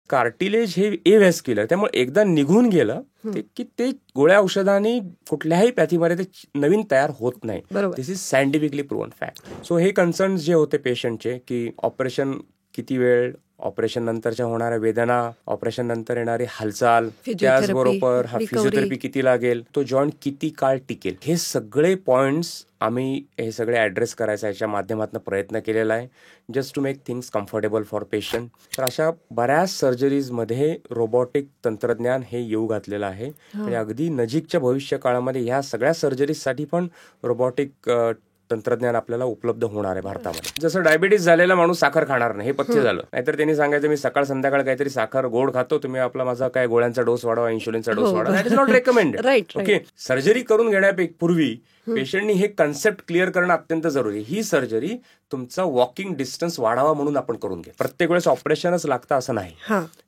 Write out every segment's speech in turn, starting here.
Cartilage हे एव्हॅस्क्युलर, त्यामुळे एकदा निघून गेलं की ते गोळ्या औषधांनी कुठल्याही पॅथीमध्ये ते नवीन तयार होत नाही. This is scientifically proven fact. So हे कन्सर्न जे होते पेशंटचे की ऑपरेशन किती वेळ, ऑपरेशन नंतरच्या होणाऱ्या वेदना, ऑपरेशन नंतर येणारी हालचाल, त्याचबरोबर फिजिओथेरपी किती लागेल, तो जॉईंट किती काळ टिकेल, हे सगळे पॉइंट्स आम्ही हे सगळे ऍड्रेस करायचा याच्या माध्यमातून प्रयत्न केलेला आहे, just to make things comfortable for patient. तर अशा बऱ्याच सर्जरीजमध्ये रोबोटिक तंत्रज्ञान हे येऊ घातलेलं आहे. म्हणजे अगदी नजीकच्या भविष्य काळामध्ये ह्या सगळ्या सर्जरीजसाठी पण रोबोटिक तंत्रज्ञान आपल्याला उपलब्ध होणार आहे भारतामध्ये. जसं डायबिटीस झालेला माणूस साखर खाणार नाही हे पथ्य झालं, नाहीतर त्यांनी सांगायचं मी सकाळ संध्याकाळ काहीतरी साखर गोड खातो, तुम्ही आपला माझा काय गोळ्यांचा डोस वाढवा, इन्शुलिनचा डोस वाढवा. That is not recommended. Okay, surgery करून घेण्यापूर्वी पेशंटनी हे कन्सेप्ट क्लिअर करणं अत्यंत जरुरी. ही सर्जरी तुमचा वॉकिंग डिस्टन्स वाढावा म्हणून आपण करून घ्या. प्रत्येक वेळेस ऑपरेशनच लागतं असं नाही.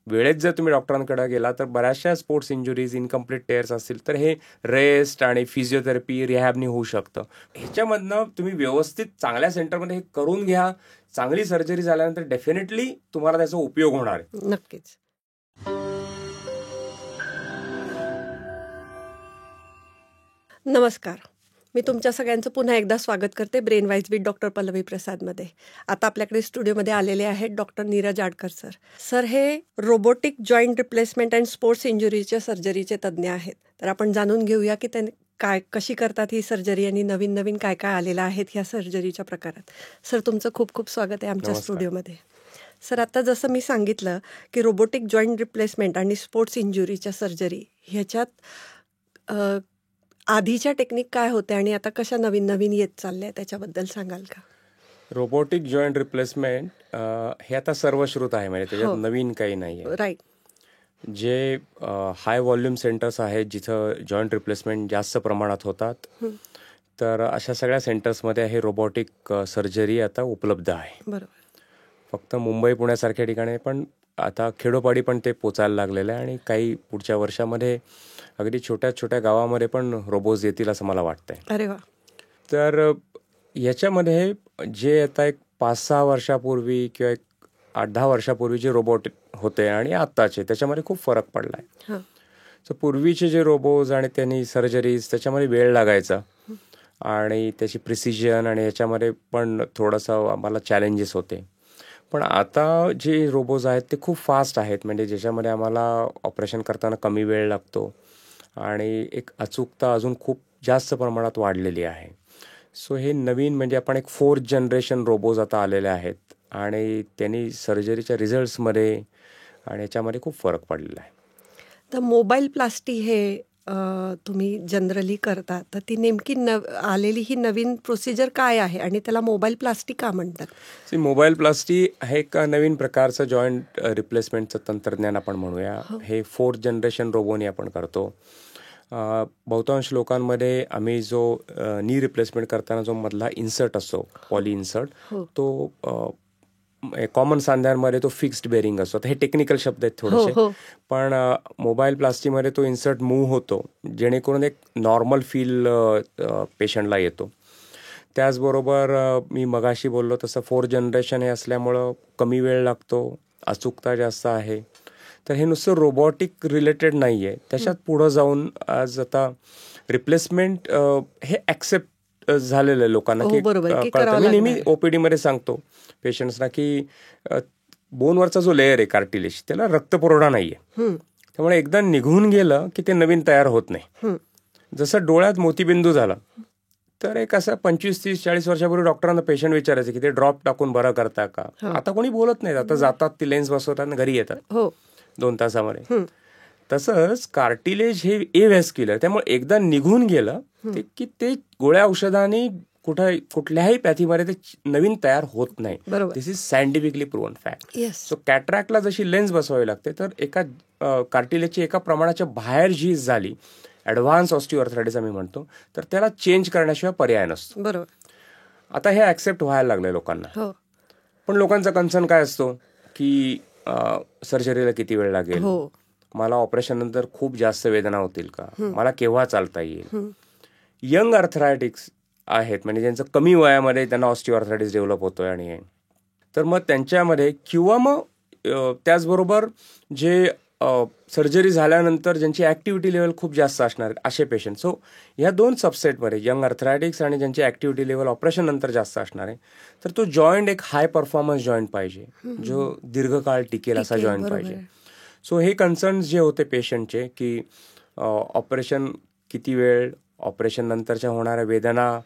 वेळेत जर तुम्ही डॉक्टरांकडे गेला तर बऱ्याचशा स्पोर्ट्स इंजुरीज, इनकम्प्लीट टेअर्स असतील तर हे रेस्ट आणि फिजिओथेरपी, रिहॅबनी होऊ शकतं. ह्याच्यामधनं तुम्ही व्यवस्थित चांगल्या सेंटरमध्ये हे करून घ्या. चांगली सर्जरी झाल्यानंतर डेफिनेटली तुम्हाला त्याचा उपयोग होणार आहे. नक्कीच. नमस्कार, मी तुमच्या सगळ्यांचं पुन्हा एकदा स्वागत करते brain wise with doctor Pallavi प्रसादमध्ये. आता आपल्याकडे स्टुडिओमध्ये आलेले आहेत doctor Neeraj Adkar sir. Sir हे robotic joint replacement and sports इंजुरीच्या सर्जरीचे तज्ज्ञ आहेत. तर आपण जाणून घेऊया की त्यांनी कशी करतात ही सर्जरी आणि नवीन नवीन काय काय आलेलं आहेत ह्या सर्जरीच्या प्रकारात. सर तुमचं खूप खूप स्वागत आहे आमच्या स्टुडिओमध्ये. सर आता जसं मी सांगितलं की रोबोटिक जॉईंट रिप्लेसमेंट आणि स्पोर्ट्स इंजुरीच्या सर्जरी ह्याच्यात आधीच्या टेक्निक काय होते आणि आता कशा नवीन नवीन येत चालल्या त्याच्याबद्दल सांगाल का? रोबोटिक जॉईंट रिप्लेसमेंट हे आता सर्वश्रुत आहे, म्हणजे त्याच्यात नवीन काही नाही आहे. राईट. जे हाय व्हॉल्यूम सेंटर्स आहेत जिथं जॉईंट रिप्लेसमेंट जास्त प्रमाणात होतात, तर अशा सगळ्या सेंटर्समध्ये हे रोबोटिक सर्जरी आता उपलब्ध आहे. बरोबर. फक्त मुंबई पुण्यासारख्या ठिकाणी, पण आता खेडोपाडी पण ते पोचायला लागलेलं आहे आणि काही पुढच्या वर्षामध्ये अगदी छोट्या छोट्या गावामध्ये पण रोबोज येतील असं मला वाटतंय. अरे वा. तर याच्यामध्ये जे आता एक 5-6 वर्षापूर्वी किंवा एक 8-10 वर्षापूर्वी जे रोबोट होते आणि आत्ताचे त्याच्यामध्ये खूप फरक पडला आहे. तर पूर्वीचे जे रोबोज आणि त्यांनी सर्जरीज त्याच्यामध्ये वेळ लागायचा आणि त्याची प्रिसिजन आणि याच्यामध्ये पण थोडंसं आम्हाला चॅलेंजेस होते. पण आता जे रोबोज आहेत ते खूप फास्ट आहेत, म्हणजे ज्याच्यामध्ये आम्हाला ऑपरेशन करताना कमी वेळ लागतो आणि एक अचूकता अजून खूप जास्त प्रमाणात वाढलेली आहे. सो हे नवीन म्हणजे आपण एक 4th जनरेशन रोबोज आता आलेले आहेत आणि त्यांनी सर्जरीच्या रिझल्ट्समध्ये आणि याच्यामध्ये खूप फरक पडलेला आहे. तर मोबाईल प्लास्टी हे तुम्ही जनरली करता, तर ती नेमकी आलेली ही नवीन प्रोसिजर काय आहे आणि त्याला मोबाईल प्लास्टी का म्हणतात? मोबाईल प्लास्टी हे एक नवीन प्रकारचं जॉईंट रिप्लेसमेंटचं तंत्रज्ञान आपण म्हणूया. हे 4th जनरेशन रोबोनी आपण करतो. बहुतांश लोकांमध्ये आम्ही जो नी रिप्लेसमेंट करताना जो मधला इन्सर्ट असतो, पॉली इन्सर्ट, तो कॉमन सांध्यांमध्ये तो फिक्स्ड बेरिंग असतो. हे टेक्निकल शब्द आहेत थोडेसे, पण मोबाईल प्लास्टिकमध्ये तो इन्सर्ट मूव्ह होतो जेणेकरून एक नॉर्मल फील पेशंटला येतो. त्याचबरोबर मी मगाशी बोललो तसं 4th जनरेशन हे असल्यामुळं कमी वेळ लागतो, अचूकता जास्त आहे. तर हे नुसतं रोबोटिक रिलेटेड नाही आहे, त्याच्यात पुढं जाऊन आज आता रिप्लेसमेंट हे ॲक्सेप्ट झालेलं आहे लोकांना की कळतं. मी नेहमी OPD मध्ये सांगतो पेशंट्सना की बोनवरचा जो लेअर आहे कार्टिलेज त्याला रक्तपुरवठा नाही आहे, त्यामुळे एकदा निघून गेलं की ते नवीन तयार होत नाही. जसं डोळ्यात मोतीबिंदू झाला तर एक असं 25, 30, 40 वर्षापूर्वी डॉक्टरांना पेशंट विचारायचे की ते ड्रॉप टाकून बरं करता का. आता कोणी बोलत नाही, आता जातात ती लेन्स बसवतात आणि घरी येतात 2 तासामध्ये. तसंच कार्टिलेज हे एव्हॅस्क्युलर, त्यामुळे एकदा निघून गेलं की ते गोळ्या औषधांनी कुठल्याही पॅथीमध्ये ते नवीन तयार होत नाही. This is scientifically proven fact. So कॅटरॅक्टला जशी लेन्स बसवावी लागते, तर एका कार्टिलेजची एका प्रमाणाच्या बाहेर जी झाली, ॲडव्हान्स ऑस्टिओआर्थरायटिस आम्ही म्हणतो, तर त्याला चेंज करण्याशिवाय पर्याय नसतो. बरोबर. आता हे ॲक्सेप्ट व्हायला लागलंय लोकांना. पण लोकांचा कन्सर्न काय असतो की सर्जरीला किती वेळ लागेल, मला ऑपरेशन नंतर खूप जास्त वेदना होतील का, मला केव्हा चालता येईल. यंग आर्थरायटिक्स आहेत म्हणजे ज्यांचं कमी वयामध्ये त्यांना ऑस्टिओआर्थरायटिस डेव्हलप होतोय आणि तर मग त्यांच्यामध्ये किंवा मग त्याचबरोबर जे सर्जरी झाल्यानंतर ज्यांची ॲक्टिव्हिटी लेवल खूप जास्त असणार आहेत असे पेशंट. सो ह्या 2 सबसेटमध्ये यंग अर्थरायटिक्स आणि ज्यांची ॲक्टिव्हिटी लेवल ऑपरेशन नंतर जास्त असणार आहे, तर तो जॉईंट एक हाय परफॉर्मन्स जॉईंट पाहिजे, जो दीर्घकाळ टिकेल असा जॉईंट पाहिजे. सो हे कन्सर्न्स जे होते पेशंटचे की ऑपरेशन किती वेळ, ऑपरेशन नंतरच्या होणाऱ्या वेदना,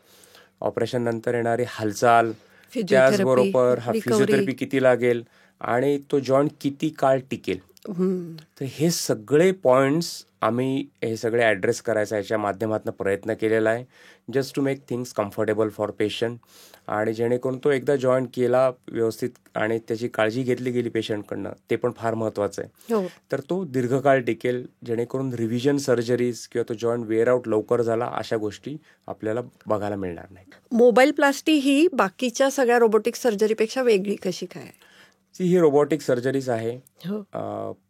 ऑपरेशन नंतर येणारी हालचाल, त्याचबरोबर फिजिओथेरपी किती लागेल आणि तो जॉईंट किती काळ टिकेल. तर हे सगळे पॉइंट्स आम्ही हे सगळे ॲड्रेस करायचा याच्या माध्यमातून प्रयत्न केलेला आहे, just to make things comfortable for patient. आणि जेणेकरून तो एकदा जॉईंट केला व्यवस्थित आणि त्याची काळजी घेतली गेली पेशंटकडनं, ते पण फार महत्त्वाचं आहे. तर तो दीर्घकाळ टिकेल, जेणेकरून रिव्हिजन सर्जरीज किंवा तो जॉईंट वेअर आउट लवकर झाला अशा गोष्टी आपल्याला बघायला मिळणार नाही. मोबाईल प्लास्टी ही बाकीच्या सगळ्या रोबोटिक सर्जरीपेक्षा वेगळी कशी काय? ही रोबोटिक सर्जरीज आहे,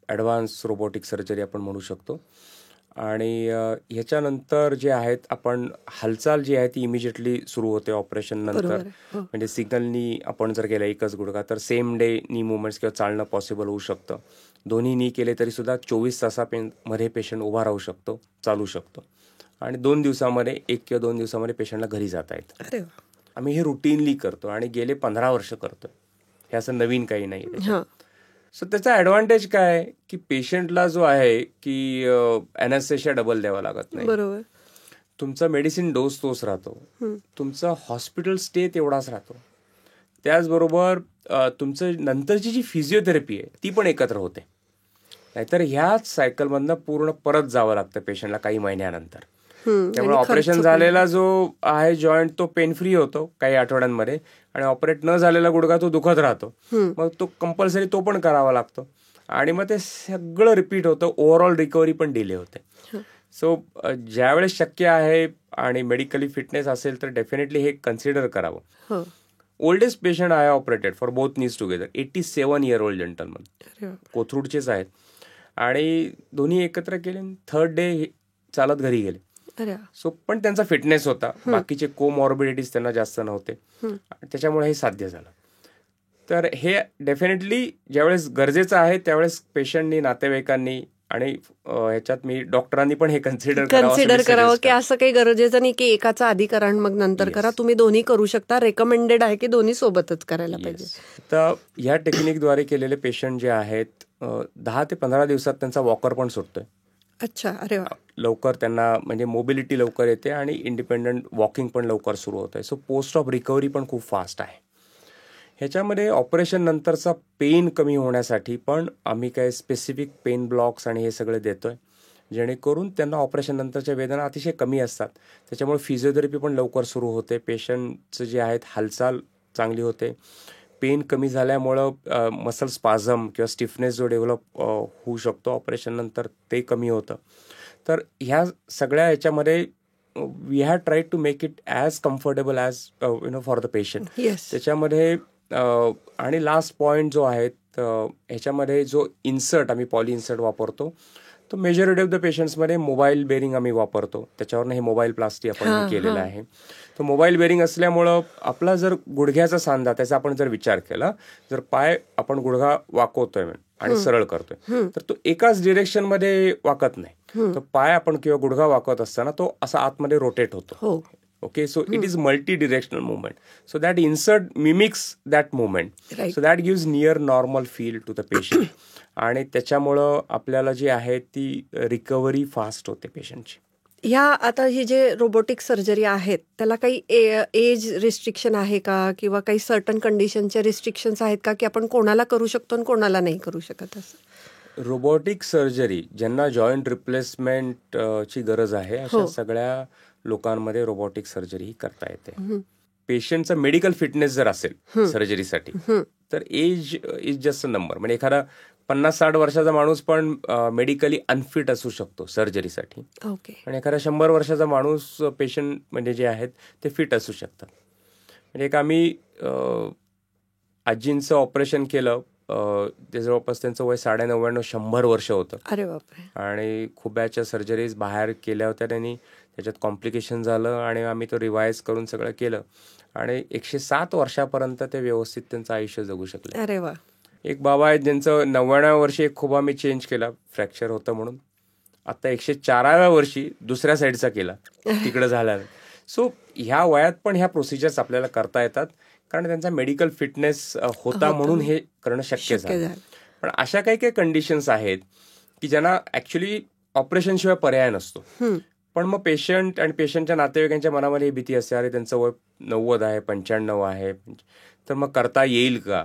ॲडव्हान्स रोबोटिक सर्जरी आपण म्हणू शकतो. आणि ह्याच्यानंतर जे आहेत आपण हालचाल जी आहे ती इमिजिएटली सुरू होते ऑपरेशन नंतर. म्हणजे सिग्नलनी आपण जर केलं एकच गुडघा तर सेम डे नी मुवमेंट्स किंवा चालणं पॉसिबल होऊ शकतं. दोन्ही नी केले तरी सुद्धा 24 तासामध्ये पेशंट उभा राहू शकतो, चालू शकतो. आणि 2 दिवसामध्ये 1 किंवा 2 दिवसामध्ये पेशंटला घरी जाता येतं. आम्ही हे रुटीनली करतो आणि गेले 15 वर्ष करतो. हे असं नवीन काही नाही. सो त्याचा ॲडव्हान्टेज काय आहे की पेशंटला जो आहे की ॲनेस्थेशिया डबल द्यावा लागत नाही. बरोबर. तुमचा मेडिसिन डोस तोच राहतो, तुमचा हॉस्पिटल स्टे तेवढाच राहतो. त्याचबरोबर तुमचं नंतरची जी फिजिओथेरपी आहे ती पण एकत्र होते. नाहीतर ह्याच सायकलमधनं पूर्ण परत जावं लागतं पेशंटला काही महिन्यानंतर. त्यामुळे ऑपरेशन झालेला जो आहे जॉईंट तो पेन फ्री होतो काही आठवड्यांमध्ये, आणि ऑपरेट न झालेला गुडघा तो दुखत राहतो. मग तो कंपल्सरी तो पण करावा लागतो आणि मग ते सगळं रिपीट होतं. ओव्हरऑल रिकव्हरी पण डिले होते. सो ज्यावेळेस शक्य आहे आणि मेडिकली फिटनेस असेल तर डेफिनेटली हे कन्सिडर करावं. Oldest patient I operated for both knees together 87 year old gentleman, कोथरूडचेच आहेत. आणि दोन्ही एकत्र केले, 3rd डे चालत घरी गेले. सो पण त्यांचा फिटनेस होता, बाकीचे कोमॉर्बिडिटीज त्यांना जास्त नव्हते, त्याच्यामुळे हे साध्य झालं. तर हे डेफिनेटली ज्यावेळेस गरजेचं आहे त्यावेळेस पेशंटनी, नातेवाईकांनी आणि ह्याच्यात मी डॉक्टरांनी पण हे कन्सिडर करावं की असं काही गरजेचं नाही की एकाचा आधी करा आणि मग नंतर करा. तुम्ही दोन्ही करू शकता. रेकमेंडेड आहे की दोन्ही सोबतच करायला पाहिजे. तर ह्या टेक्निकद्वारे केलेले पेशंट जे आहेत 10 ते 15 दिवसात त्यांचा वॉकर पण सुटतोय. अच्छा, अरे वा. लवकर त्यांना म्हणजे मोबिलिटी लवकर येते आणि इंडिपेंडंट वॉकिंग पण लवकर सुरू होत आहे. सो पोस्ट ऑफ रिकव्हरी पण खूप फास्ट आहे. ह्याच्यामध्ये ऑपरेशन नंतरचा पेन कमी होण्यासाठी पण आम्ही काही स्पेसिफिक पेन ब्लॉक्स आणि हे सगळे देतोय, जेणेकरून त्यांना ऑपरेशन नंतरच्या वेदना अतिशय कमी असतात. त्याच्यामुळे फिजिओथेरपी पण लवकर सुरू होते. पेशंटचं जे आहेत हालचाल चांगली होते. पेन कमी झाल्यामुळं मसल स्पाझम किंवा स्टिफनेस जो डेव्हलप होऊ शकतो ऑपरेशन नंतर ते कमी होतं. तर ह्या सगळ्या ह्याच्यामध्ये we have tried to make it as comfortable as for the patient. त्याच्यामध्ये आणि लास्ट पॉईंट जो आहे ह्याच्यामध्ये जो इन्सर्ट आम्ही पॉली इन्सर्ट वापरतो तो मेजॉरिटी ऑफ द पेशंट्समध्ये मोबाईल बेरिंग आम्ही वापरतो. त्याच्यावरनं हे मोबाईल प्लास्टी आपण केलेलं आहे. तर मोबाईल बेरिंग असल्यामुळं आपला जर गुडघ्याचा सांधा त्याचा आपण जर विचार केला, जर पाय आपण गुडघा वाकवतोय आणि सरळ करतोय तर तो एकाच डिरेक्शनमध्ये वाकत नाही. तो पाय आपण किंवा गुडघा वाकवत असताना तो असा आतमध्ये रोटेट होतो. Okay, so it is multi-directional movement. So that insert mimics that movement. Right. So that gives near normal feel to the patient. आणि त्याच्यामुळं आपल्याला जी आहे ती रिकव्हरी फास्ट होते पेशंटची. ह्या आता ही जे रोबोटिक सर्जरी आहेत त्याला काही एज रिस्ट्रिक्शन आहे का, किंवा काही सर्टन कंडिशनचे रिस्ट्रिक्शन्स आहेत का, की आपण कोणाला करू शकतो आणि कोणाला नाही करू शकत? असं रोबोटिक सर्जरी ज्यांना जॉईंट रिप्लेसमेंट ची गरज आहे अशा सगळ्या लोकांमध्ये रोबोटिक सर्जरी ही करता येते. पेशंटचा मेडिकल फिटनेस जर असेल सर्जरीसाठी तर age is just a number. म्हणजे एखादा 50-60 वर्षाचा माणूस पण मेडिकली अनफिट असू शकतो सर्जरीसाठी. आणि एखादा 100 वर्षाचा माणूस पेशंट म्हणजे जे आहेत ते फिट असू शकतात. म्हणजे एक आम्ही आजींचं ऑपरेशन केलं, ते जवळपास त्यांचं वय 99-100 वर्ष होतं. अरे बापरे. आणि खुब्याच्या सर्जरीज बाहेर केल्या होत्या त्यांनी, त्याच्यात कॉम्प्लिकेशन झालं आणि आम्ही तो रिवाईज करून सगळं केलं आणि 107 वर्षापर्यंत ते व्यवस्थित त्यांचं आयुष्य जगू शकले. अरे वा. एक बाबा आहेत ज्यांचं 99व्या वर्षी एक खोबा मी चेंज केला, फ्रॅक्चर होतं म्हणून. आता 104व्या वर्षी दुसऱ्या साईडचा केला, तिकडं झाला. सो ह्या वयात पण ह्या प्रोसिजर्स आपल्याला करता येतात, कारण त्यांचा मेडिकल फिटनेस होता म्हणून हे करणं शक्य झालं. पण अशा काही काही कंडिशन्स आहेत की ज्यांना ऍक्च्युली ऑपरेशनशिवाय पर्याय नसतो. पण मग पेशंट आणि पेशंटच्या नातेवाईकांच्या मनामध्ये ही भीती असते, अरे त्यांचं वय 90 आहे, 95 आहे, तर मग करता येईल का?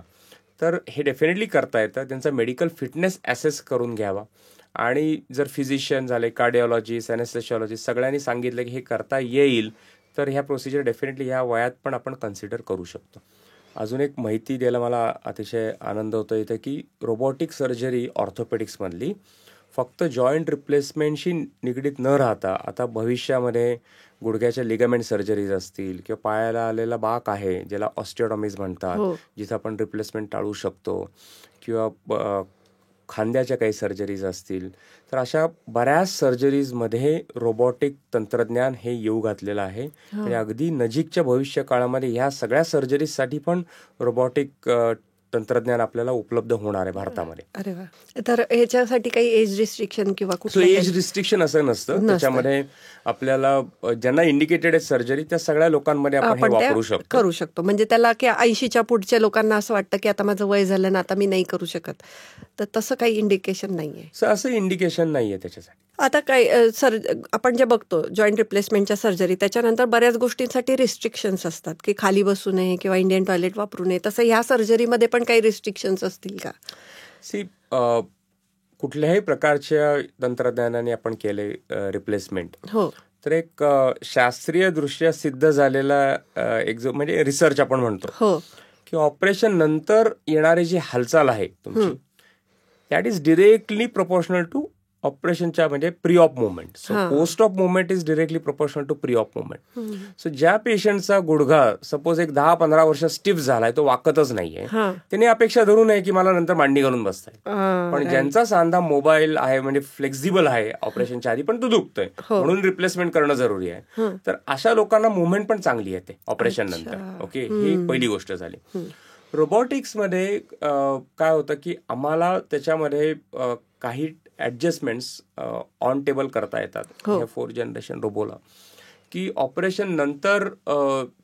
तर हे डेफिनेटली करता येतं. त्यांचा मेडिकल फिटनेस ॲसेस करून घ्यावा, आणि जर फिजिशियन झाले, कार्डिओलॉजिस्ट, ॲनेस्थेशिओलॉजिस्ट सगळ्यांनी सांगितलं की हे करता येईल, तर ह्या प्रोसिजर डेफिनेटली ह्या वयात पण आपण कन्सिडर करू शकतो. अजून एक माहिती द्यायला मला अतिशय आनंद होतो इथे की रोबोटिक सर्जरी ऑर्थोपेडिक्समधली फक्त जॉईंट रिप्लेसमेंटशी निगडीत न राहता आता भविष्यामध्ये गुडघ्याच्या लिगामेंट सर्जरीज असतील किंवा पायाला आलेला बाक आहे ज्याला ऑस्टिओटॉमीज म्हणतात, जिथं आपण रिप्लेसमेंट टाळू शकतो, किंवा खांद्याच्या काही सर्जरीज असतील, तर अशा बऱ्याच सर्जरीजमध्ये रोबोटिक तंत्रज्ञान हे येऊ घातलेलं आहे. आणि अगदी नजीकच्या भविष्य काळामध्ये ह्या सगळ्या सर्जरीजसाठी पण रोबोटिक तंत्रज्ञान आपल्याला उपलब्ध होणार आहे भारतामध्ये. अरे वा. तर ह्याच्यासाठी काही एज रिस्ट्रिक्शन किंवा एज रिस्ट्रिक्शन असं नसतं. त्याच्यामध्ये आपल्याला ज्यांना इंडिकेटेड आहे सर्जरी त्या सगळ्या लोकांमध्ये आपण हे वापरू करू शकतो. म्हणजे त्याला की 80च्या पुढच्या लोकांना असं वाटतं की आता माझं वय झालं ना, आता मी नाही करू शकत, तर तसं काही इंडिकेशन नाहीये. असं इंडिकेशन नाहीये त्याच्यासाठी. आता काय आपण जे बघतो जॉईंट रिप्लेसमेंटच्या सर्जरी, त्याच्यानंतर बऱ्याच गोष्टींसाठी रिस्ट्रिक्शन्स असतात की खाली बसू नये किंवा इंडियन टॉयलेट वापरू नये. तसं ह्या सर्जरीमध्ये पण काही रिस्ट्रिक्शन्स असतील का? कुठल्याही प्रकारच्या तंत्रज्ञानाने आपण केले रिप्लेसमेंट, तर एक शास्त्रीय दृष्ट्या सिद्ध झालेला म्हणजे रिसर्च आपण म्हणतो की ऑपरेशन नंतर येणारी जी हालचाल आहे तुमची, that is directly proportional to ऑपरेशनच्या म्हणजे pre op movement. So post op movement is directly proportional to pre op movement. So ज्या पेशंटचा गुडघा सपोज एक 10-15 वर्ष स्टिफ झालाय, तो वाकतच नाहीये, त्याने अपेक्षा धरू नये की मला नंतर मांडी घालून बसताय. पण ज्यांचा सांधा मोबाईल आहे म्हणजे फ्लेक्झिबल आहे ऑपरेशनच्या आधी पण तो दुखतोय म्हणून रिप्लेसमेंट करणं जरुरी आहे, तर अशा लोकांना मुवमेंट पण चांगली येते ऑपरेशन नंतर. ओके, ही पहिली गोष्ट झाली. रोबोटिक्समध्ये काय होतं की आम्हाला त्याच्यामध्ये काही ऍडजस्टमेंट्स ऑन टेबल करता येतात ह्या 4th जनरेशन रोबोला, की ऑपरेशन नंतर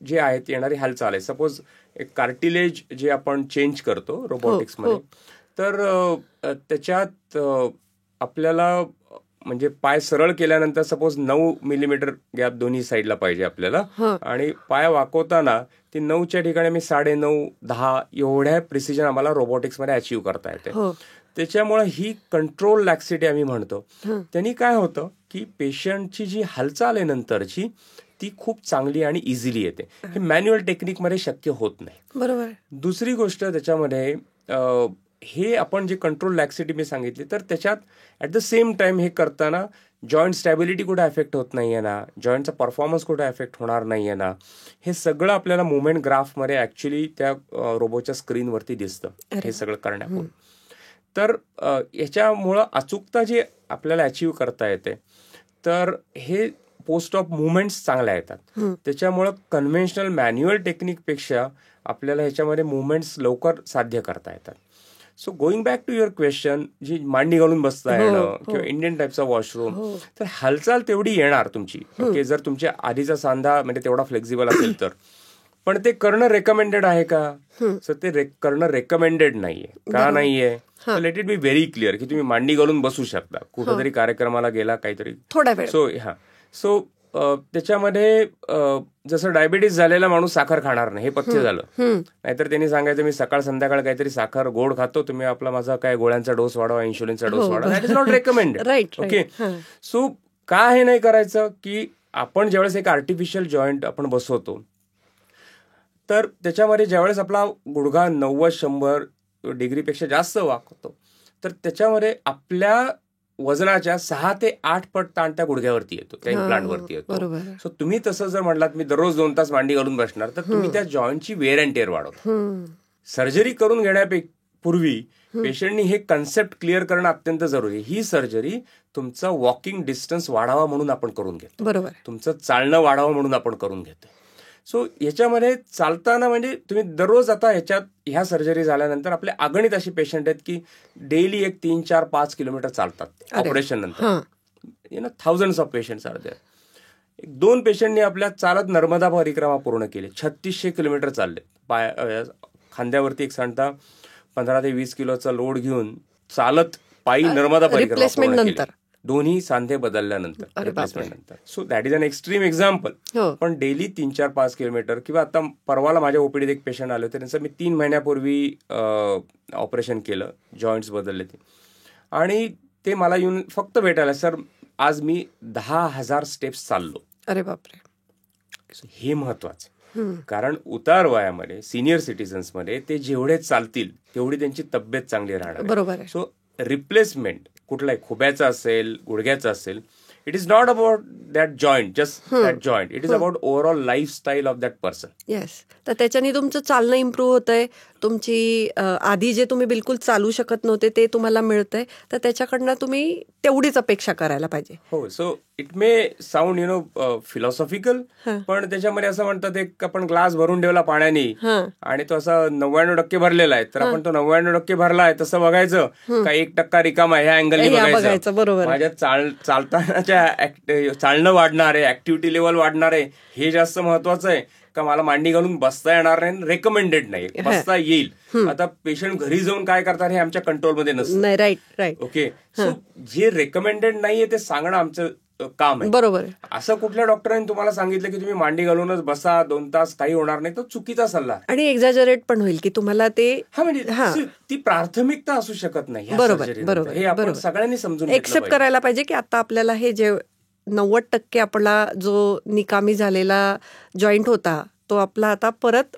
जे आहेत येणारी हालचाल आहे, सपोज एक कार्टिलेज जे आपण चेंज करतो रोबोटिक्समध्ये, तर त्याच्यात आपल्याला म्हणजे पाय सरळ केल्यानंतर सपोज 9 मिलीमीटर गॅप दोन्ही साईडला पाहिजे आपल्याला, आणि पाय वाकवताना ती 9च्या ठिकाणी मी 9.5, 10 एवढ्या प्रिसिजन आम्हाला रोबोटिक्समध्ये अचीव्ह करता येते. त्याच्यामुळे ही कंट्रोल लॅक्सिटी आम्ही म्हणतो. त्यांनी काय होतं की पेशंटची जी हालचाल आहे नंतरची ती खूप चांगली आणि इझिली येते. हे मॅन्युअल टेक्निकमध्ये शक्य होत नाही. बरोबर. दुसरी गोष्ट त्याच्यामध्ये हे आपण जे कंट्रोल लॅक्सिटी मी सांगितली, तर त्याच्यात ऍट द सेम टाइम हे करताना जॉईंट स्टॅबिलिटी कुठे अफेक्ट होत नाहीये ना, जॉईंटचा परफॉर्मन्स कुठे अफेक्ट होणार नाहीये ना, हे सगळं आपल्याला मुवमेंट ग्राफमध्ये ऍक्च्युली त्या रोबोटच्या स्क्रीनवरती दिसतं हे सगळं करण्यापूर्वी. तर याच्यामुळं अचूकता जी आपल्याला अचीव्ह करता येते, तर हे पोस्ट ऑफ मुवमेंट्स चांगल्या येतात. त्याच्यामुळं कन्व्हेन्शनल मॅन्युअल टेक्निकपेक्षा आपल्याला ह्याच्यामध्ये मुवमेंट्स लवकर साध्य करता येतात. So going back to your question, जी मांडी घालून बसता येणं किंवा इंडियन टाईपचा वॉशरूम, तर हालचाल तेवढी येणार तुमची. ओके, जर तुमच्या आधीचा सांधा म्हणजे तेवढा फ्लेक्झिबल असेल तर. पण ते करणं रेकमेंडेड आहे का? सर ते करणं रेकमेंडेड नाहीये. का नाहीये? Let it be very clear की तुम्ही मांडी घालून बसू शकता कुठेतरी कार्यक्रमाला गेला काहीतरी थोडा वेळ. सो त्याच्यामध्ये जसं डायबिटीज झालेला माणूस साखर खाणार नाही हे पथ्य झालं. नाहीतर त्यांनी सांगायचं मी सकाळ संध्याकाळ काहीतरी साखर गोड खातो, तुम्ही आपला माझा काय गोळ्यांचा डोस वाढवा, इन्शुलिनचा डोस वाढवा. That is not recommended. Okay, so का हे नाही करायचं की आपण ज्यावेळेस एक आर्टिफिशियल जॉईंट आपण बसवतो, तर त्याच्यामध्ये ज्यावेळेस आपला गुडघा 90-100 डिग्रीपेक्षा जास्त वाकतो, तर त्याच्यामध्ये आपल्या वजनाच्या 6 ते 8 पट ताण त्या गुडघ्यावरती येतो, त्या इम्प्लांटवरती येतो. सो तुम्ही तसं जर म्हटलात मी दररोज 2 तास मांडी घालून बसणार, तर तुम्ही त्या जॉईंटची वेअर अँड टेअर वाढवता. सर्जरी करून घेण्यापूर्वी पेशंटनी हे कन्सेप्ट क्लिअर करणं अत्यंत जरुरी. ही सर्जरी तुमचा वॉकिंग डिस्टन्स वाढावा म्हणून आपण करून घेतो, बरोबर, तुमचं चालणं वाढावं म्हणून आपण करून घेतो. सो याच्यामध्ये चालताना म्हणजे तुम्ही दररोज आता ह्या सर्जरी झाल्यानंतर आपले अगणित अशी पेशंट आहेत की डेली 1, 3, 4, 5 किलोमीटर चालतात ऑपरेशन नंतर. Thousands of patients are there. 2 पेशंटनी आपल्या चालत नर्मदा परिक्रमा पूर्ण केली. 3600 किलोमीटर चालले खांद्यावरती एक सांगता 15 ते 20 किलोचा लोड घेऊन चालत पायी नर्मदा परिक्रमा पूर्ण केली. दोन्ही सांधे बदलल्यानंतर रिप्लेसमेंट नंतर. So that is an extreme example. पण डेली 3, 4, 5 किलोमीटर किंवा आता परवाला माझ्या ओपीडीत एक पेशंट आले होते, त्यांचं मी 3 महिन्यापूर्वी ऑपरेशन केलं, जॉईंट्स बदलले ते, आणि ते मला येऊन फक्त भेटायला, सर आज मी 10,000 स्टेप्स चाललो. अरे बापरे. हे महत्वाचं, कारण उतार वयामध्ये सिनियर सिटीजन्समध्ये ते जेवढे चालतील तेवढी त्यांची तब्येत चांगली राहणार. बरोबर आहे. सो रिप्लेसमेंट कुठलाही खुब्याचा असेल, गुडघ्याचा असेल, it is not about that joint, just that joint, it is about overall lifestyle of that person. Yes. तर त्याच्याने तुमचं चालणं इम्प्रूव्ह होतंय, तुमची आधी जे तुम्ही बिलकुल चालू शकत नव्हते ते तुम्हाला मिळतंय, तर त्याच्याकडनं तुम्ही तेवढीच अपेक्षा करायला पाहिजे. हो. So it may sound philosophical, पण त्याच्यामध्ये असं म्हणतात एक आपण ग्लास भरून ठेवला पाण्याने आणि तो असा 99% भरलेला आहे, तर आपण तो 99% भरला आहे तसं बघायचं का 1% रिकामा ह्या अँगलने बघायचं. बरोबर. माझ्या चालतानाच्या चालणं वाढणार आहे, ऍक्टिव्हिटी लेवल वाढणार आहे, हे जास्त महत्वाचं आहे का मला मांडी घालून बसता येणार नाही, रेकमेंडेड नाही, बसता येईल. आता पेशंट घरी जाऊन काय करतात हे आमच्या कंट्रोलमध्ये नसतं. राईट. ओके. सो जे रेकमेंडेड नाहीये ते सांगणं आमचं काम आहे. बरोबर. असं कुठल्या डॉक्टरांनी तुम्हाला सांगितलं की तुम्ही मांडी घालूनच बसा 2 तास, काही होणार नाही, तो चुकीचा सल्ला आणि एक्झॅजरेट पण होईल की तुम्हाला ते. म्हणजे ती प्राथमिकता असू शकत नाही. बरोबर. हे आपण सगळ्यांनी समजून एक्सेप्ट करायला पाहिजे की आता आपल्याला हे जे 90% आपला जो निकामी झालेला जॉईंट होता तो आपला आता परत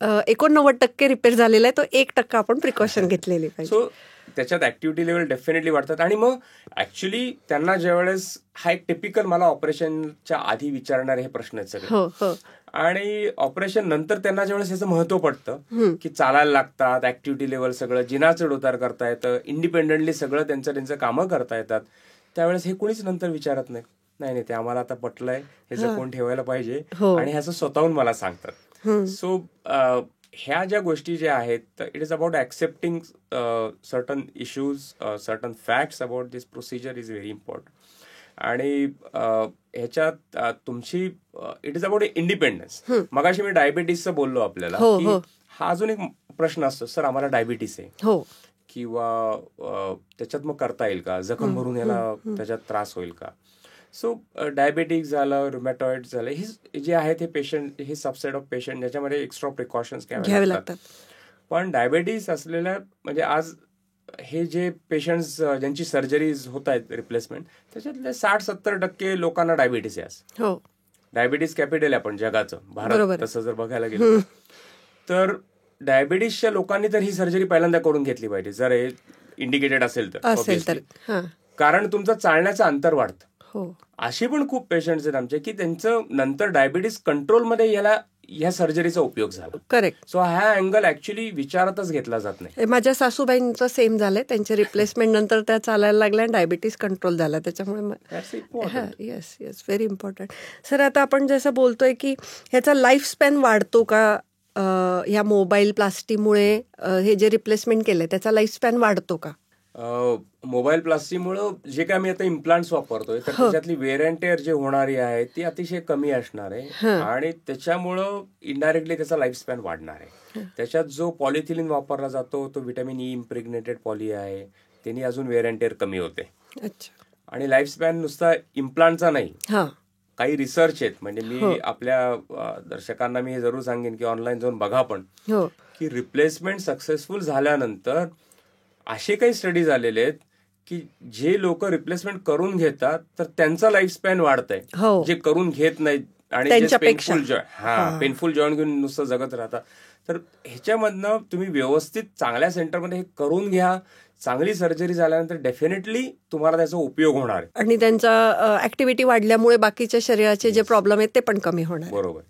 89% रिपेअर झालेला आहे, तो 1% आपण प्रिकॉशन घेतलेली पाहिजे. सो त्याच्यात ऍक्टिव्हिटी लेवल डेफिनेटली वाढतात. आणि मग ऍक्च्युली त्यांना ज्यावेळेस हा एक टिपिकल मला ऑपरेशनच्या आधी विचारणारे हे प्रश्न आहेत सगळे, आणि ऑपरेशन नंतर त्यांना ज्यावेळेस याचं महत्व पडतं की चालायला लागतात, ऍक्टिव्हिटी लेवल सगळं जिनाचढ उतार करता येतं, इंडिपेंडेंटली सगळं त्यांचं कामं करता येतात, त्यावेळेस हे कुणीच नंतर विचारत नाही ते आम्हाला आता पटलंय, हे जपून ठेवायला पाहिजे, आणि ह्याचं स्वतःहून मला सांगतात. सो ह्या ज्या गोष्टी ज्या आहेत, it is about accepting certain issues, certain facts about this procedure is very important. आणि ह्याच्यात तुमची इट इज अबाउट इंडिपेंडन्स. मगाशी मी डायबिटीसचं बोललो आपल्याला, की हा अजून एक प्रश्न असतो, सर आम्हाला डायबिटीस आहे किंवा त्याच्यात मग करता येईल का, जखम भरून याला त्याच्यात त्रास होईल का. सो डायबेटिक झालं, रुमॅटॉइड झालं, हे जे आहेत हे पेशंट, हे सबसेट ऑफ पेशंट ज्याच्यामध्ये एक्स्ट्रा प्रिकॉशन्स घ्यावे लागतात. पण डायबेटीस असलेल्या म्हणजे आज हे जे पेशंट्स ज्यांची सर्जरीज होत आहेत रिप्लेसमेंट, त्याच्यातले 60-70% लोकांना डायबिटीस आहे. डायबिटीस कॅपिटल आहे आपण जगाचं, भारत तसं जर बघायला गेलं तर डायबिटीसच्या लोकांनी तर ही सर्जरी पहिल्यांदा करून घेतली पाहिजे जर हे इंडिकेटेड असेल तर, कारण तुमचं चालण्याचं अंतर वाढतं. अशी पण खूप पेशंट्स आहेत आमचे की त्यांचं नंतर डायबिटीस कंट्रोलमध्ये ह्या सर्जरीचा उपयोग झाला. करेक्ट. सो हा अँगल ऍक्च्युली विचारातच घेतला जात नाही. माझ्या सासूबाईंचं सेम झालंय, त्यांच्या रिप्लेसमेंट नंतर त्या चालायला लागल्या आणि डायबिटीस कंट्रोल झाला, त्याच्यामुळे येस व्हेरी इम्पॉर्टंट. सर आता आपण जसं बोलतोय की ह्याचा लाईफ स्पॅन वाढतो का ह्या मोबाईल प्लास्टिकमुळे, हे जे रिप्लेसमेंट केलंय त्याचा लाईफ स्पॅन वाढतो का? मोबाईल प्लास्टिकमुळं जे काय मी आता इम्प्लांट्स वापरतोय तर त्याच्यातली वेअर अँड टेअर जे होणारी आहे ती अतिशय कमी असणार आहे, आणि त्याच्यामुळं इनडायरेक्टली त्याचा लाईफ स्पॅन वाढणार आहे. त्याच्यात जो पॉलिथिलिन वापरला जातो तो व्हिटॅमिन ई इम्प्रेग्नेटेड पॉली आहे, त्यांनी अजून वेअर अँड टेअर कमी होते. आणि लाईफ स्पॅन नुसता इम्प्लांटचा नाही, काही रिसर्च आहेत. म्हणजे मी आपल्या दर्शकांना मी हे जरूर सांगेन की ऑनलाईन जाऊन बघा पण, की रिप्लेसमेंट सक्सेसफुल झाल्यानंतर असे काही स्टडीज आलेले आहेत की जे लोक रिप्लेसमेंट करून घेतात तर त्यांचा लाईफ स्पॅन वाढतंय, जे करून घेत नाहीत आणि पेनफुल जॉईंट घेऊन नुसतं जगत राहतात. तर ह्याच्यामधनं तुम्ही व्यवस्थित चांगल्या सेंटरमध्ये हे करून घ्या, चांगली सर्जरी झाल्यानंतर डेफिनेटली तुम्हाला त्याचा उपयोग होणार आहे, आणि त्यांचा ऍक्टिव्हिटी वाढल्यामुळे बाकीच्या शरीराचे जे प्रॉब्लेम आहेत ते पण कमी होणार. बरोबर.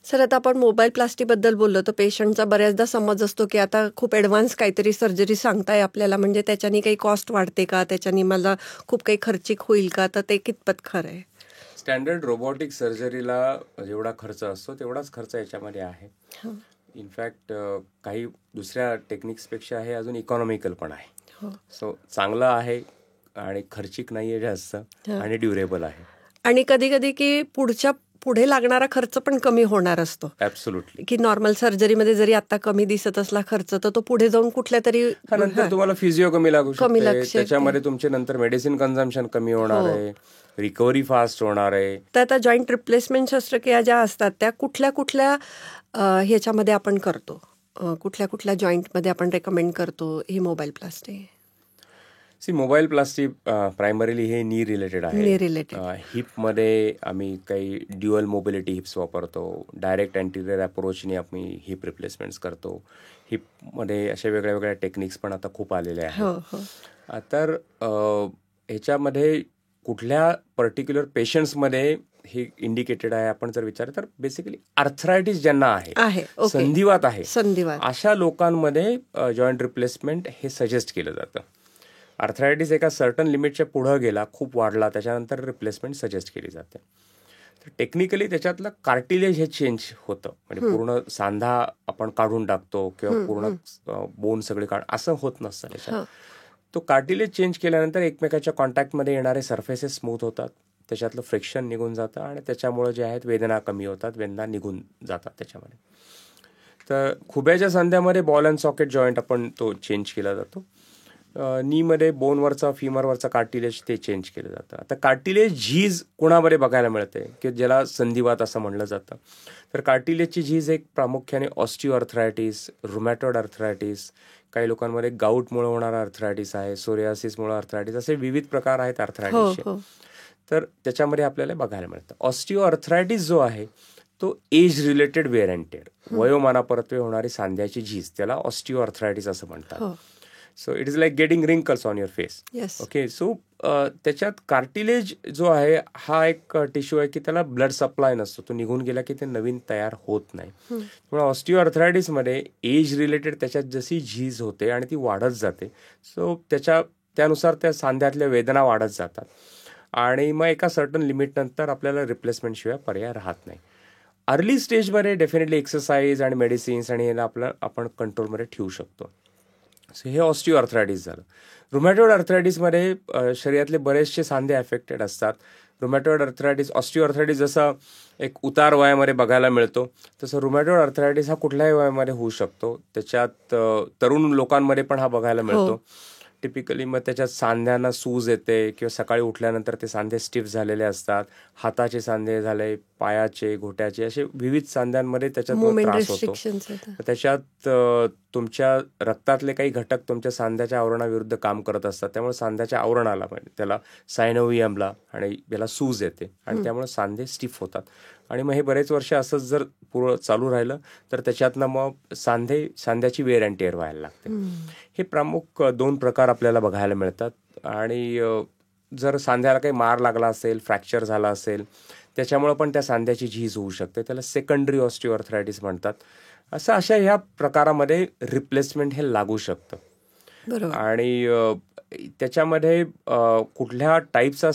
सर आता आपण मोबाईल प्लास्टिक बद्दल बोललो, तर पेशंटचा बऱ्याचदा समज असतो की आता खूप ऍडव्हान्स काहीतरी सर्जरी सांगताय आपल्याला, म्हणजे त्याच्यानी काही कॉस्ट वाढते का, त्याच्यानी मला खूप काही खर्चिक होईल का, तर ते कितपत खरं आहे? स्टँडर्ड रोबोटिक सर्जरीला जेवढा खर्च असतो तेवढाच खर्च याच्यामध्ये आहे. इनफॅक्ट काही दुसऱ्या टेक्निक्सपेक्षा हे अजून इकॉनॉमिकल पण आहे. सो चांगलं आहे आणि खर्चिक नाही आहे जास्त आणि ड्युरेबल आहे. आणि कधी कधी की पुढे लागणारा खर्च पण कमी होणार असतो. ॲब्सोल्युटली. की नॉर्मल सर्जरीमध्ये जरी आता कमी दिसत असला खर्च तर तो पुढे जाऊन कुठल्या तरी नंतर तुम्हाला फिजिओ कमी लागू शकते, त्याच्यामध्ये तुमचे नंतर मेडिसिन कन्झम्पशन कमी होणार आहे, रिकव्हरी फास्ट होणार आहे. तर आता जॉईंट रिप्लेसमेंट शस्त्रक्रिया ज्या असतात त्या कुठल्या कुठल्या ह्याच्यामध्ये आपण करतो, कुठल्या जॉईंटमध्ये आपण रेकमेंड करतो ही मोबाईल प्लास्टी? मोबाईल प्लास्टी प्रायमरीली हे नी रिलेटेड आहे. हिपमध्ये आम्ही काही ड्युअल मोबिलिटी हिप्स वापरतो. डायरेक्ट अँटिरियर अप्रोचने आम्ही हिप रिप्लेसमेंट्स करतो. हिपमध्ये अशा वेगळ्या वेगळ्या टेक्निक्स पण आता खूप आलेल्या आहेत. तर ह्याच्यामध्ये कुठल्या पर्टिक्युलर पेशंट्समध्ये हे इंडिकेटेड आहे आपण जर विचार तर बेसिकली आर्थरायटिस ज्यांना आहे, संधिवात आहे, अशा लोकांमध्ये जॉईंट रिप्लेसमेंट हे सजेस्ट केलं जातं. आर्थरायटिस एका सर्टन लिमिटच्या पुढं गेला, खूप वाढला, त्याच्यानंतर रिप्लेसमेंट सजेस्ट केली जाते. तर टेक्निकली त्याच्यातलं कार्टिलेज हे चेंज होतं, म्हणजे पूर्ण सांधा आपण काढून टाकतो किंवा पूर्ण बोन सगळे असं होत नसतं त्याच्यात. तो कार्टिलेज चेंज केल्यानंतर एकमेकाच्या कॉन्टॅक्टमध्ये येणारे सरफेसेस स्मूथ होतात, त्याच्यातलं फ्रिक्शन निघून जातं आणि त्याच्यामुळे जे आहेत वेदना कमी होतात, वेदना निघून जातात त्याच्यामध्ये. तर खुब्याच्या सांध्यामध्ये बॉल अँड सॉकेट जॉईंट आपण तो चेंज केला जातो. नीमध्ये बोनवरचा फिमरवरचा कार्टिलेज ते चेंज केलं जातं. आता कार्टिलेज झीज कोणामध्ये बघायला मिळते की ज्याला संधिवात असं म्हणलं जातं. तर कार्टिलेजची झीज एक प्रामुख्याने ऑस्टिओ अर्थरायटिस, रुमॅटॉइड अर्थरायटिस, काही लोकांमध्ये गाऊटमुळे होणारा अर्थरायटिस आहे, सोरियासिसमुळे अर्थरायटिस, असे विविध प्रकार आहेत अर्थरायटिसचे. तर त्याच्यामध्ये आपल्याला बघायला मिळतं. ऑस्टिओ अर्थरायटिस जो आहे तो age related wear and tear, वयोमानापरत्वे होणारी सांध्याची झीज, त्याला ऑस्टिओ अर्थरायटिस असं म्हणतात. So it is like getting wrinkles on your face. Okay, so त्याच्यात कार्टिलेज जो आहे हा एक टिश्यू आहे की त्याला ब्लड सप्लाय नसतो, तो निघून गेला की ते नवीन तयार होत नाही. त्यामुळे ऑस्टिओ अर्थरायटिसमध्ये एज रिलेटेड त्याच्यात जशी झीज होते आणि ती वाढत जाते, सो त्यानुसार त्या सांध्यातल्या वेदना वाढत जातात आणि मग एका सर्टन लिमिटनंतर आपल्याला रिप्लेसमेंट शिवाय पर्याय राहत नाही. अर्ली स्टेजमध्ये डेफिनेटली एक्सरसाइज आणि मेडिसिन्स आणि याला आपण कंट्रोलमध्ये ठेवू शकतो. सो हे ऑस्टिओ अर्थरायटिस झालं. रुमॅटॉइड अर्थरायटिसमध्ये शरीरातले बरेचसे सांधे अफेक्टेड असतात. रुमॅटॉइड अर्थरायटिस, ऑस्टिओ अर्थरायटिस जसा एक उतार वयामध्ये बघायला मिळतो, तसं रुमॅटॉइड अर्थरायटिस हा कुठल्याही वयामध्ये होऊ शकतो. त्याच्यात तरुण लोकांमध्ये पण हा बघायला मिळतो. टिपिकली मग त्याच्यात सांध्यांना सूज येते किंवा सकाळी उठल्यानंतर ते सांधे स्टिफ झालेले असतात, हाताचे सांधे झाले, पायाचे, घोट्याचे, असे विविध सांध्यांमध्ये त्याच्यात त्रास होतो. त्याच्यात तुमच्या रक्तातले काही घटक तुमच्या सांध्याच्या आवरणाविरुद्ध काम करत असतात, त्यामुळे सांध्याच्या आवरणाला त्याला सायनोव्हियमला आणि याला सूज येते आणि त्यामुळे सांधे स्टिफ होतात. आणि मग हे बरेच वर्ष असंच जर पुढं चालू राहिलं तर त्याच्यातनं मग सांध्याची वेअर अँड टेअर व्हायला लागते. हे प्रमुख 2 प्रकार आपल्याला बघायला मिळतात. आणि जर सांध्याला काही मार लागला असेल, फ्रॅक्चर झाला असेल, त्याच्यामुळे पण त्या सांध्याची झीज होऊ शकते, त्याला सेकंडरी ऑस्टिओ अर्थरायटिस म्हणतात. अशा ह्या प्रकारामध्ये रिप्लेसमेंट हे लागू शकतं. आणि त्याच्यामध्ये कुठल्या टाईपचा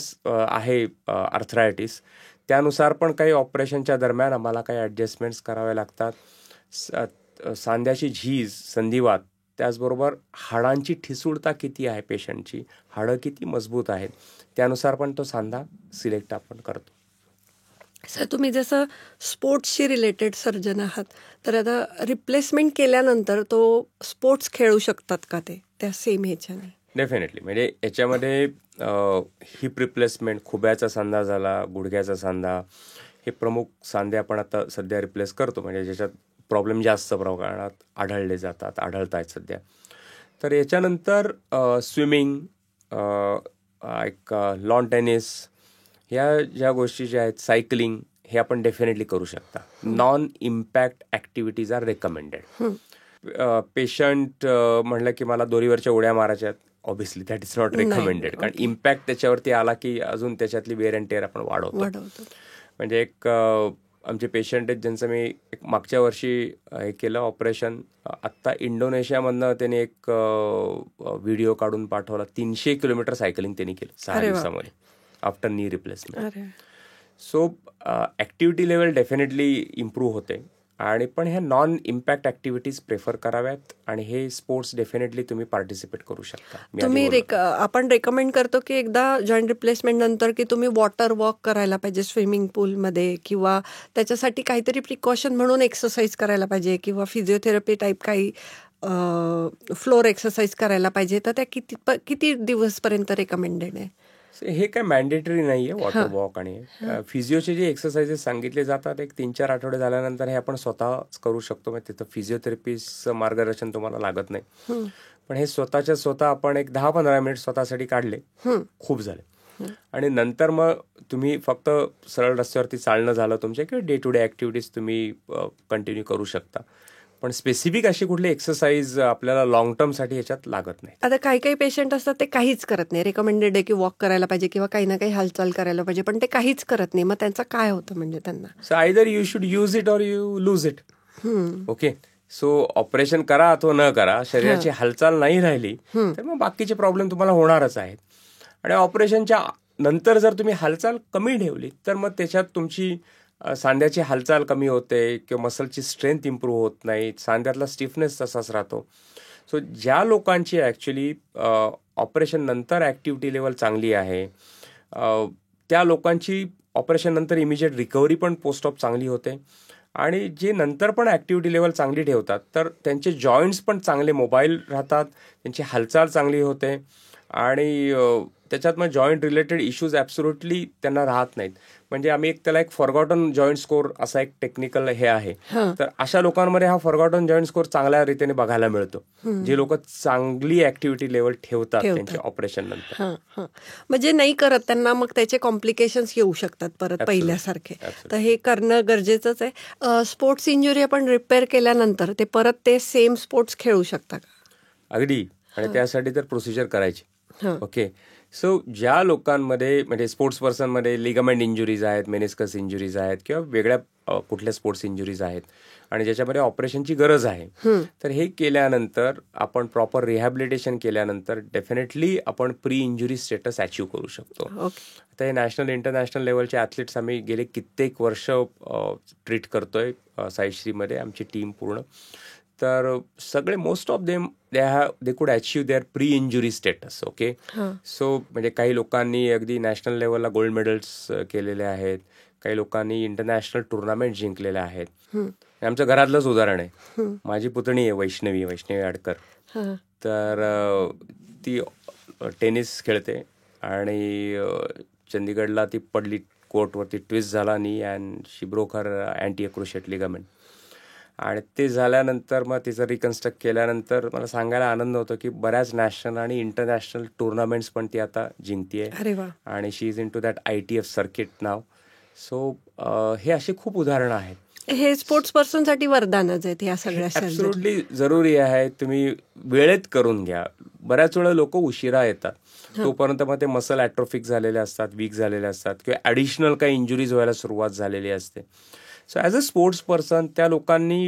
आहे अर्थरायटिस त्यानुसार पण काही ऑपरेशनच्या दरम्यान आम्हाला काही ॲडजस्टमेंट्स कराव्या लागतात. सांध्याची झीज, संधिवात, त्याचबरोबर हाडांची ठिसूळता किती आहे पेशंटची, हाडं किती मजबूत आहेत, त्यानुसार पण तो सांधा सिलेक्ट आपण करतो. सर, तुम्ही जसं स्पोर्ट्सशी रिलेटेड सर्जन आहात, तर आता रिप्लेसमेंट केल्यानंतर तो स्पोर्ट्स खेळू शकतात का ते त्या सेम ह्याच्याने? डेफिनेटली. म्हणजे याच्यामध्ये हिप रिप्लेसमेंट, खुब्याचा सांधा झाला, गुडघ्याचा सांधा, हे प्रमुख सांधे आपण आता सध्या रिप्लेस करतो, म्हणजे ज्याच्यात प्रॉब्लेम जास्त प्रमाणात आढळत आहेत सध्या. तर याच्यानंतर स्विमिंग, एक लॉन टेनिस, ह्या ज्या गोष्टी ज्या आहेत, सायकलिंग, हे आपण डेफिनेटली करू शकता. Non impact activities are recommended. Patient म्हणलं की मला दोरीवरच्या उड्या मारायच्या आहेत, obviously that is not recommended, कारण इम्पॅक्ट त्याच्यावरती आला की अजून त्याच्यातली वेअर अँड टेअर आपण वाढवतो. म्हणजे एक आमचे पेशंट आहेत ज्यांचं मी एक मागच्या वर्षी हे केलं ऑपरेशन. आत्ता इंडोनेशियामधनं त्याने एक व्हिडिओ काढून पाठवला. 300 किलोमीटर सायकलिंग त्यांनी केलं 6 दिवसामध्ये after knee replacement. So activity level definitely improve होते आणि पण ह्या नॉन इम्पॅक्ट ॲक्टिव्हिटीज प्रेफर कराव्यात आणि हे स्पोर्ट्स डेफिनेटली तुम्ही पार्टिसिपेट करू शकता. आपण रेकमेंड करतो की एकदा जॉईंट रिप्लेसमेंट नंतर की तुम्ही वॉटर वॉक करायला पाहिजे स्विमिंग पूलमध्ये, किंवा त्याच्यासाठी काहीतरी प्रिकॉशन म्हणून एक्सरसाइज करायला पाहिजे, किंवा फिजिओथेरपी टाईप काही फ्लोर एक्सरसाइज करायला पाहिजे, तर त्या किती दिवसपर्यंत रेकमेंडेड आहे? हे काय मॅन्डेटरी नाही आहे वॉटर वॉक. आणि फिजिओचे जे एक्सरसाइजेस सांगितले जातात एक 3-4 आठवडे झाल्यानंतर हे आपण स्वतःच करू शकतो. म्हणजे तिथं फिजिओथेरपीचं मार्गदर्शन तुम्हाला लागत नाही. पण हे स्वतःच्या स्वतः आपण एक 10-15 मिनिट स्वतःसाठी काढले खूप झाले. आणि नंतर मग तुम्ही फक्त सरळ रस्त्यावरती चालणं झालं तुमच्या किंवा डे टू डे ॲक्टिव्हिटीज तुम्ही कंटिन्यू करू शकता. पण स्पेसिफिक अशी कुठली एक्सरसाइज आपल्याला लॉंग टर्मसाठी ह्याच्यात लागत नाही. आता काही पेशंट असतात ते काहीच करत नाही. रेकमेंडेड आहे की वॉक करायला पाहिजे किंवा काही ना काही हालचाल करायला पाहिजे, पण ते काहीच करत नाही. मग त्यांचं काय होतं म्हणजे त्यांना? So either you should use it or you lose it. Okay. So operation करा अथवा न करा, शरीराची हालचाल नाही राहिली तर मग बाकीचे प्रॉब्लेम तुम्हाला होणारच आहेत. आणि ऑपरेशनच्या नंतर जर तुम्ही हालचाल कमी ठेवली तर मग त्याच्यात तुमची सांध्याची हालचाल कमी होते किंवा मसलची स्ट्रेंथ इम्प्रूव्ह होत नाही, सांध्यातला स्टिफनेस तसाच राहतो. सो ज्या लोकांची ॲक्च्युली ऑपरेशन नंतर ॲक्टिव्हिटी लेवल चांगली आहे त्या लोकांची ऑपरेशन नंतर इमिजिएट रिकव्हरी पण पोस्ट ऑप चांगली होते. आणि जे नंतर पण ॲक्टिव्हिटी लेवल चांगली ठेवतात तर त्यांचे जॉईंट्स पण चांगले मोबाईल राहतात, त्यांची हालचाल चांगली होते आणि त्याच्यात मग जॉईंट रिलेटेड इश्यूज ॲब्सोल्युटली त्यांना राहत नाहीत. म्हणजे आम्ही त्याला एक फॉरगॉटन जॉईंट स्कोर असा एक टेक्निकल हे आहे. तर अशा लोकांमध्ये हा फॉरगॉटन जॉईंट स्कोर चांगल्या रीतीने बघायला मिळतो, जे लोक चांगली ॲक्टिव्हिटी लेवल ठेवतात त्यांच्या ऑपरेशन नंतर. म्हणजे नाही करत त्यांना मग त्याचे कॉम्प्लिकेशन्स येऊ शकतात परत पहिल्यासारखे. तर हे करणं गरजेचंच आहे. स्पोर्ट्स इंजुरी आपण रिपेअर केल्यानंतर ते परत ते सेम स्पोर्ट्स खेळू शकता का? अगदी. आणि त्यासाठी तर प्रोसिजर करायची. ओके. सो ज्या लोकांमध्ये म्हणजे स्पोर्ट्स पर्सनमध्ये लिगामेंट इंजुरीज आहेत, मेनिस्कस इंजुरीज आहेत किंवा वेगळ्या कुठल्या स्पोर्ट्स इंजुरीज आहेत आणि ज्याच्यामध्ये ऑपरेशनची गरज आहे, तर हे केल्यानंतर आपण प्रॉपर रिहॅबिलिटेशन केल्यानंतर डेफिनेटली आपण प्री इंजुरी स्टेटस अचीव करू शकतो. आता हे नॅशनल इंटरनॅशनल लेवलचे ॲथलीट्स आम्ही गेले कित्येक वर्ष ट्रीट करतोय साईश्रीमध्ये, आमची टीम पूर्ण. तर सगळे most of them they could achieve their pre injury status. Okay. So म्हणजे काही लोकांनी अगदी नॅशनल लेवलला गोल्ड मेडल्स केलेले आहेत, काही लोकांनी इंटरनॅशनल टुर्नामेंट जिंकलेल्या आहेत. आमचं घरातलंच उदाहरण आहे, माझी पुतणी आहे वैष्णवी आडकर. तर ती टेनिस खेळते आणि चंदीगडला ती पडली कोर्टवरती, ट्विस्ट झाला knee and she broke her अँटी क्रुशिएट लिगामेंट. आणि ते झाल्यानंतर मग तिचं रिकन्स्ट्रक्ट केल्यानंतर मला सांगायला आनंद होतो की बऱ्याच नॅशनल आणि इंटरनॅशनल टुर्नामेंट्स पण ती आता जिंकतीये आणि she is into that ITF circuit नाव. सो हे असे खूप उदाहरणं आहेत. हे स्पोर्ट्स पर्सनसाठी वरदानच आहेत या सगळ्या. ॲब्सोल्युटली जरुरी आहे. तुम्ही वेळेत करून घ्या. बऱ्याच वेळा लोक उशिरा येतात, तोपर्यंत मग ते मसल ॲट्रोफिक झालेले असतात, वीक झालेले असतात किंवा ॲडिशनल काही इंजुरीज व्हायला सुरुवात झालेली असते. So as a sports person त्या लोकांनी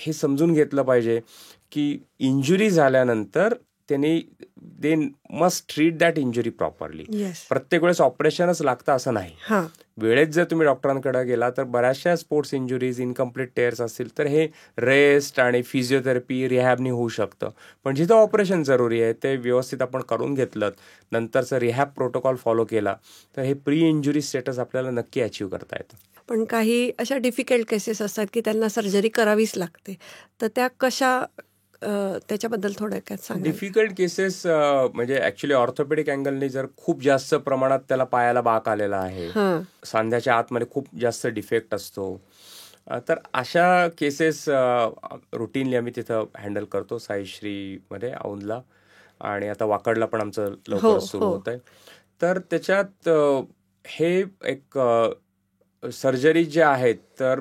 हे समजून घेतलं पाहिजे की इंजुरी झाल्यानंतर त्यांनी they must treat that injury properly. प्रत्येक वेळेस ऑपरेशनच लागतं असं नाही. वेळेत जर तुम्ही डॉक्टरांकडे गेला तर बऱ्याचशा स्पोर्ट्स इंजुरीज, इनकम्प्लीट टेअर्स असतील तर हे रेस्ट आणि फिजिओथेरपी, रिहॅबनी होऊ शकतं. पण जिथं ऑपरेशन जरुरी आहे ते व्यवस्थित आपण करून घेतलं, नंतरचं रिहॅब प्रोटोकॉल फॉलो केला तर हे प्री इंजुरी स्टेटस आपल्याला नक्की अचीव करता येतं. पण काही अशा डिफिकल्ट केसेस असतात की त्यांना सर्जरी करावीच लागते, तर त्या कशा, त्याच्याबद्दल थोडक्यात सांगा. डिफिकल्ट केसेस म्हणजे ॲक्च्युली ऑर्थोपेडिक अँगलने जर खूप जास्त प्रमाणात त्याला पायाला बाक आलेला आहे, सांध्याच्या आतमध्ये खूप जास्त डिफेक्ट असतो, तर अशा केसेस रुटीनली आम्ही तिथं हँडल करतो साईश्रीमध्ये, औंधला, आणि आता वाकडला पण आमचं लवकर सुरू होत आहे. तर त्याच्यात हे एक सर्जरी जे आहेत तर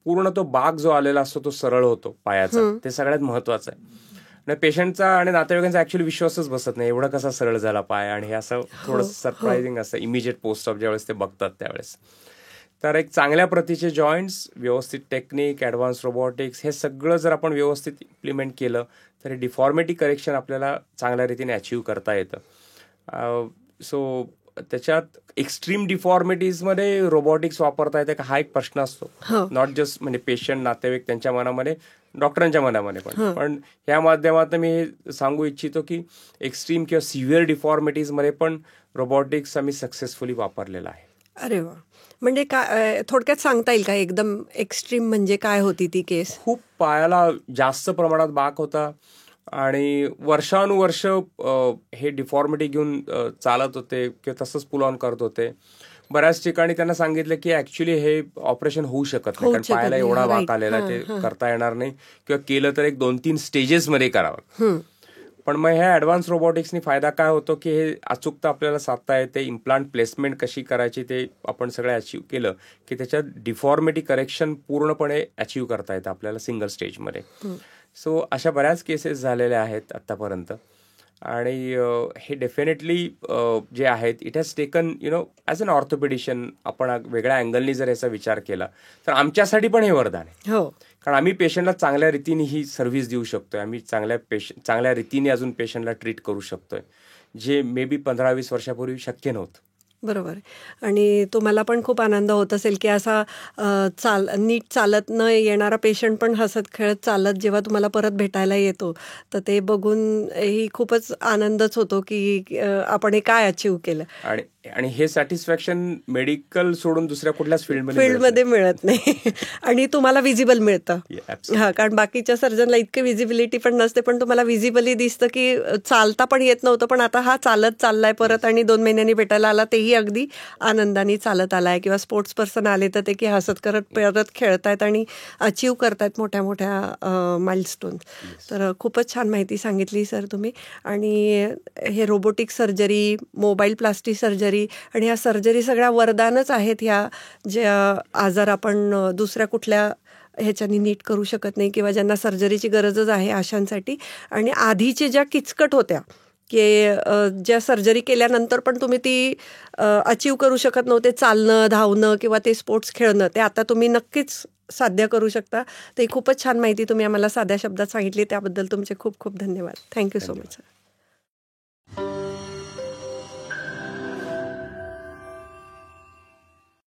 पूर्ण तो बाग जो आलेला असतो तो सरळ होतो पायाचा, ते सगळ्यात महत्वाचं आहे. आणि पेशंटचा आणि नातेवाईकांचा ॲक्च्युली विश्वासच बसत नाही, एवढा कसा सरळ झाला पाय, आणि हे असं थोडं सरप्रायझिंग असतं इमिजिएट पोस्ट ऑफ ज्यावेळेस ते बघतात त्यावेळेस. तर एक चांगल्या प्रतीचे जॉईंट्स, व्यवस्थित टेक्निक, ॲडव्हान्स रोबोटिक्स, हे सगळं जर आपण व्यवस्थित इम्प्लिमेंट केलं तर डिफॉर्मिटी करेक्शन आपल्याला चांगल्या रीतीने अचीव करता येतं. सो त्याच्यात एक्स्ट्रीम डिफॉर्मिटीजमध्ये रोबोटिक्स वापरता येते का, हा एक प्रश्न असतो. नॉट जस्ट म्हणजे पेशंट, नातेवाईक त्यांच्या मनामध्ये, डॉक्टरांच्या मनामध्ये पण या माध्यमातून मी हे सांगू इच्छितो की एक्स्ट्रीम किंवा सिव्हिअर डिफॉर्मिटीजमध्ये पण रोबोटिक्स आम्ही सक्सेसफुली वापरलेला आहे. अरे वा. म्हणजे काय थोडक्यात सांगता येईल का, एकदम एक्स्ट्रीम म्हणजे काय होती ती केस? खूप पायाला जास्त प्रमाणात बाक होता आणि वर्षानुवर्ष हे डिफॉर्मिटी घेऊन चालत होते किंवा तसंच पुल ऑन करत होते. बऱ्याच ठिकाणी त्यांना सांगितलं की ऍक्च्युली हे ऑपरेशन होऊ शकत नाही, कारण पायाला एवढा वाक आलेला ते करता येणार नाही, किंवा केलं तर एक 2-3 स्टेजेसमध्ये करावं. पण मग ह्या ऍडव्हान्स रोबोटिक्सनी फायदा काय होतो की हे अचूकता आपल्याला साधता येते, इम्प्लांट प्लेसमेंट कशी करायची ते आपण सगळं अचीव केलं की त्याच्यात डिफॉर्मिटी करेक्शन पूर्णपणे अचीव करता येतं आपल्याला सिंगल स्टेजमध्ये. सो अशा बऱ्याच केसेस झालेल्या आहेत आत्तापर्यंत. आणि हे डेफिनेटली जे आहेत, it has taken as an orthopedician आपण वेगळ्या अँगलनी जर याचा विचार केला तर आमच्यासाठी पण हे वरदान आहे. कारण आम्ही पेशंटला चांगल्या रीतीने ही सर्व्हिस देऊ शकतोय, आम्ही चांगल्या रीतीने अजून पेशंटला ट्रीट करू शकतोय, जे मे बी 15-20 वर्षापूर्वी शक्य नव्हतं. बरोबर. आणि तुम्हाला पण खूप आनंद होत असेल की असा नीट चालत न येणारा पेशंट पण हसत खेळत चालत जेव्हा तुम्हाला परत भेटायला येतो, तर ते बघून ही खूपच आनंदच होतो की आपण हे काय अचीव केलं. आणि हे सॅटिस्फॅक्शन मेडिकल सोडून दुसऱ्या कुठल्याच फील्डमध्ये मिळत नाही. आणि तुम्हाला विजिबल मिळतं. कारण बाकीच्या सर्जनला इतकी विजिबिलिटी पण नसते, पण तुम्हाला विजिबली दिसतं की चालता पण येत नव्हतं, पण आता हा चालत चाललाय परत आणि 2 महिन्यांनी भेटायला आला, तेही अगदी आनंदाने चालत आलाय. किंवा स्पोर्ट्स पर्सन आले तर ते की हसत करत परत खेळतायत आणि अचीव करतायत मोठ्या मोठ्या माइलस्टोन. तर खूपच छान माहिती सांगितली सर तुम्ही. आणि हे robotic surgery, mobile plastic surgery आणि ह्या सर्जरी सगळ्या वरदानच आहेत, ह्या ज्या आजार आपण दुसऱ्या कुठल्या ह्याच्यानी नीट करू शकत नाही किंवा ज्यांना सर्जरीची गरजच आहे अशांसाठी. आणि आधीच्या ज्या किचकट होत्या की ज्या सर्जरी केल्यानंतर पण तुम्ही ती अचीव करू शकत नव्हते, चालणं, धावणं किंवा ते स्पोर्ट्स खेळणं, ते आता तुम्ही नक्कीच साध्य करू शकता. ते खूपच छान माहिती तुम्ही आम्हाला साध्या शब्दात सांगितली, त्याबद्दल तुमचे खूप खूप धन्यवाद. Thank you so much sir.